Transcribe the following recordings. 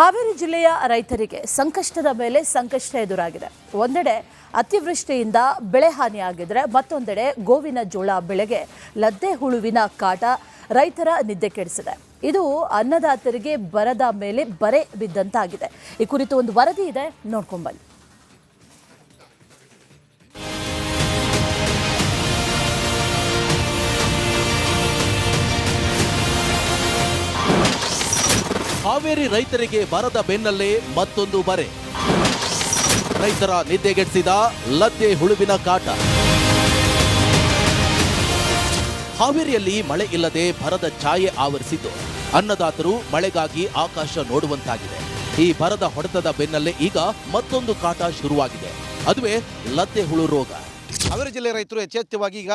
ಹಾವೇರಿ ಜಿಲ್ಲೆಯ ರೈತರಿಗೆ ಸಂಕಷ್ಟದ ಮೇಲೆ ಸಂಕಷ್ಟ ಎದುರಾಗಿದೆ. ಒಂದೆಡೆ ಅತಿವೃಷ್ಟಿಯಿಂದ ಬೆಳೆ ಹಾನಿಯಾಗಿದ್ರೆ ಮತ್ತೊಂದೆಡೆ ಗೋವಿನ ಜೋಳ ಬೆಳೆಗೆ ಲದ್ದೆ ಹುಳುವಿನ ಕಾಟ ರೈತರ ನಿದ್ದೆ ಕೆಡಿಸಿದೆ. ಇದು ಅನ್ನದಾತರಿಗೆ ಬರದ ಮೇಲೆ ಬರೆ ಬಿದ್ದಂತಾಗಿದೆ. ಈ ಕುರಿತು ಒಂದು ವರದಿ ಇದೆ, ನೋಡ್ಕೊಂಡು ಬನ್ನಿ. ಹಾವೇರಿ ರೈತರಿಗೆ ಬರದ ಬೆನ್ನಲ್ಲೇ ಮತ್ತೊಂದು ಬರೆ. ರೈತರ ನಿದ್ದೆಗೆಡಿಸಿದ ಲದ್ದೆ ಹುಳುವಿನ ಕಾಟ. ಹಾವೇರಿಯಲ್ಲಿ ಮಳೆ ಇಲ್ಲದೆ ಬರದ ಛಾಯೆ ಆವರಿಸಿದ್ದು ಅನ್ನದಾತರು ಮಳೆಗಾಗಿ ಆಕಾಶ ನೋಡುವಂತಾಗಿದೆ. ಈ ಬರದ ಹೊಡೆತದ ಬೆನ್ನಲ್ಲೇ ಈಗ ಮತ್ತೊಂದು ಕಾಟ ಶುರುವಾಗಿದೆ. ಅದುವೇ ಲದ್ದೆ ಹುಳು ರೋಗ. ಹಾವೇರಿ ಜಿಲ್ಲೆ ರೈತರು ಯಥೇಚ್ಛವಾಗಿ ಈಗ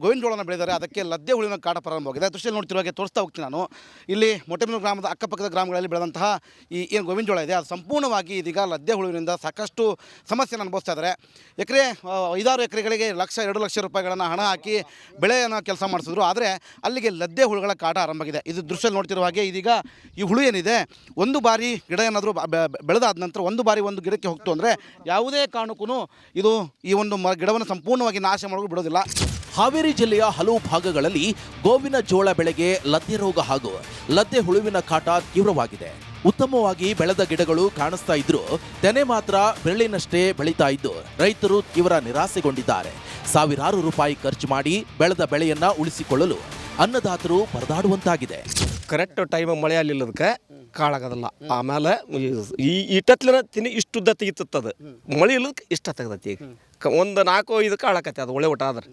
ಗೋವಿನ ಜೋಳನ ಬೆಳೆದರೆ ಅದಕ್ಕೆ ಲದ್ದೆ ಹುಳುವಿನ ಕಾಟ ಪ್ರಾರಂಭವಾಗಿದೆ. ದೃಶ್ಯದಲ್ಲಿ ನೋಡ್ತಿರುವ ಹಾಗೆ ತೋರಿಸ್ತಾ ಹೋಗ್ತೀನಿ ನಾನು. ಇಲ್ಲಿ ಮೊಟ್ಟೆಮೂರು ಗ್ರಾಮದ ಅಕ್ಕಪಕ್ಕದ ಗ್ರಾಮಗಳಲ್ಲಿ ಬೆಳೆದಂತಹ ಈ ಏನು ಗೋವಿನ ಜೋಳ ಇದೆ ಅದು ಸಂಪೂರ್ಣವಾಗಿ ಇದೀಗ ಲದ್ದೆ ಹುಳುವಿನಿಂದ ಸಾಕಷ್ಟು ಸಮಸ್ಯೆಯನ್ನು ಅನುಭವಿಸ್ತಾ ಇದ್ದಾರೆ. ಎಕರೆ 5-6 ಎಕರೆಗಳಿಗೆ 1-2 ಲಕ್ಷ ರೂಪಾಯಿಗಳನ್ನು ಹಣ ಹಾಕಿ ಬೆಳೆಯನ್ನು ಕೆಲಸ ಮಾಡಿಸಿದ್ರು. ಆದರೆ ಅಲ್ಲಿಗೆ ಲದ್ದೆ ಹುಳುಗಳ ಕಾಟ ಆರಂಭವಾಗಿದೆ. ಇದು ದೃಶ್ಯದಲ್ಲಿ ನೋಡ್ತಿರುವ ಹಾಗೆ ಇದೀಗ ಈ ಹುಳು ಏನಿದೆ ಒಂದು ಬಾರಿ ಗಿಡ ಏನಾದರೂ ಬೆಳೆದಾದ ನಂತರ ಒಂದು ಬಾರಿ ಒಂದು ಗಿಡಕ್ಕೆ ಹೋಗ್ತು ಅಂದರೆ ಯಾವುದೇ ಕಾರಣಕ್ಕೂ ಇದು ಈ ಒಂದು ಗಿಡವನ್ನು ಸಂಪೂರ್ಣವಾಗಿ ನಾಶ ಮಾಡೋದು ಬಿಡೋದಿಲ್ಲ. ಹಾವೇರಿ ಜಿಲ್ಲೆಯ ಹಲವು ಭಾಗಗಳಲ್ಲಿ ಗೋವಿನ ಜೋಳ ಬೆಳೆಗೆ ಲದ್ದೆ ರೋಗ ಹಾಗೂ ಲದ್ದೆ ಹುಳುವಿನ ಕಾಟ ತೀವ್ರವಾಗಿದೆ. ಉತ್ತಮವಾಗಿ ಬೆಳೆದ ಗಿಡಗಳು ಕಾಣಿಸ್ತಾ ಇದ್ರೂ ತೆನೆ ಮಾತ್ರ ಬೆರಳಿನಷ್ಟೇ ಬೆಳೀತಾ ಇದ್ದು ರೈತರು ತೀವ್ರ ನಿರಾಸೆಗೊಂಡಿದ್ದಾರೆ. ಸಾವಿರಾರು ರೂಪಾಯಿ ಖರ್ಚು ಮಾಡಿ ಬೆಳೆದ ಬೆಳೆಯನ್ನ ಉಳಿಸಿಕೊಳ್ಳಲು ಅನ್ನದಾತರು ಪರದಾಡುವಂತಾಗಿದೆ. ಕರೆಕ್ಟ್ ಟೈಮ್ ಮಳೆ ಆಗಲಿಲ್ಲದಕ್ಕೆ ಕಾಳಾಗೋದಿಲ್ಲ. ಆಮೇಲೆ ಈ ಇಟ್ಟತ್ಲಿನ ತಿನ್ನಿ ಇಷ್ಟುದ್ದ ತೆಗಿತದ ಮಳೆ ಇಲ್ಲದಕ್ಕೆ ಇಷ್ಟ ತೆಗ್ದತಿ. ಈಗ ಒಂದು 4-5 ಕಾಳಾಕತ್ತೆ ಅದು ಒಳ್ಳೆ ಊಟ ಆದ್ರೆ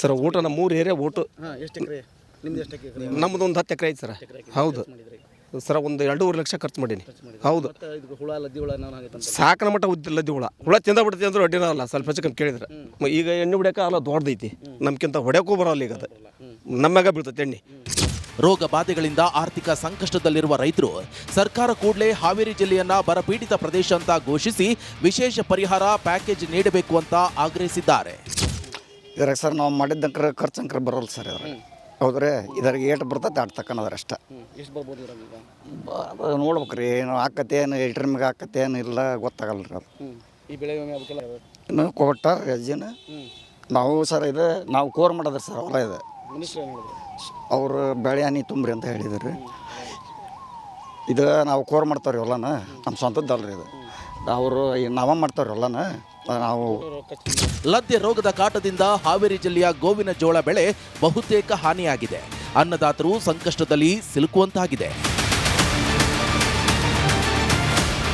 ಸರ್. ಊಟ ನಮ್ಮ 3 ಏರಿಯಾ ಊಟ ನಮ್ದು ಒಂದು 10 ಎಕರೆ ಐತೆ ಸರ್. ಹೌದು ಸರ್, ಒಂದು 2-2 ಲಕ್ಷ ಖರ್ಚು ಮಾಡೀನಿ. ಹೌದು, ಸಾಕನ ಮಟ್ಟ ಲದ್ದಿ ಹುಳ ತಿಂದ ಬಿಡ್ತೀವಿ ಅಂದ್ರೆ ಅಡ್ಡಿನ ಅಲ್ಲ. ಸ್ವಲ್ಪ ಹೆಚ್ಚು ಕಮ್ಮಿ ಕೇಳಿದ್ರೆ ಈಗ ಎಣ್ಣೆ ಹೊಡ್ಯಾಕ ಅಲ್ಲ ದೊಡ್ಡದೈತಿ. ನಮ್ಗಿಂತ ಹೊಡ್ಯಾಕೂ ಬರೋಲ್ಲ. ಈಗ ಅದು ನಮ್ಮಾಗ ಬೀಳ್ತೈತೆ ಎಣ್ಣೆ. ರೋಗ ಬಾಧೆಗಳಿಂದ ಆರ್ಥಿಕ ಸಂಕಷ್ಟದಲ್ಲಿರುವ ರೈತರು ಸರ್ಕಾರ ಕೂಡಲೇ ಹಾವೇರಿ ಜಿಲ್ಲೆಯನ್ನ ಬರಪೀಡಿತ ಪ್ರದೇಶ ಅಂತ ಘೋಷಿಸಿ ವಿಶೇಷ ಪರಿಹಾರ ಪ್ಯಾಕೇಜ್ ನೀಡಬೇಕು ಅಂತ ಆಗ್ರಹಿಸಿದ್ದಾರೆ. ಇದ್ರಾಗ ಸರ್ ನಾವು ಮಾಡಿದ್ದಂಕ್ರೆ ಖರ್ಚಂಕ್ರೆ ಬರೋಲ್ಲ ಸರ್. ಹೌದ್ರಿ, ಇದ್ರಾಗ ಏಟು ಬರ್ತೈತೆ ಆಟ ತಕ್ಕನದ್ರ ಅಷ್ಟ. ನೋಡ್ಬೇಕ್ರಿ, ಏನು ಆಕತೆ ಏನು ಎಲ್ಟ್ರ ಮ್ಯಾಗ ಆಕತೆ ಏನು ಇಲ್ಲ ಗೊತ್ತಾಗಲ್ಲ ರೀ. ಅದು ಇನ್ನು ಕೊಟ್ಟಾರ ರಜೆನ ನಾವು ಸರ್ ಇದು ನಾವು ಕೋರ್ ಮಾಡೋದ್ರಿ ಸರ್. ಹೊಲ ಇದೆ, ಅವರು ಬೆಳೆ ಹನಿ ತುಂಬ್ರಿ ಅಂತ ಹೇಳಿದ್ರಿ. ಇದು ನಾವು ಕೋರ್ ಮಾಡ್ತಾವ್ರಿ ಹೊಲನ, ನಮ್ಮ ಸ್ವಂತದ್ದಲ್ರಿ ಇದು. ಅವರು ನಾವ ಮಾಡ್ತಾವ್ರಿ ಹೊಲನ ನಾವು. ಲದ್ದೆ ರೋಗದ ಕಾಟದಿಂದ ಹಾವೇರಿ ಜಿಲ್ಲೆಯ ಗೋವಿನ ಜೋಳ ಬೆಳೆ ಬಹುತೇಕ ಹಾನಿಯಾಗಿದೆ. ಅನ್ನದಾತರು ಸಂಕಷ್ಟದಲ್ಲಿ ಸಿಲುಕುವಂತಾಗಿದೆ.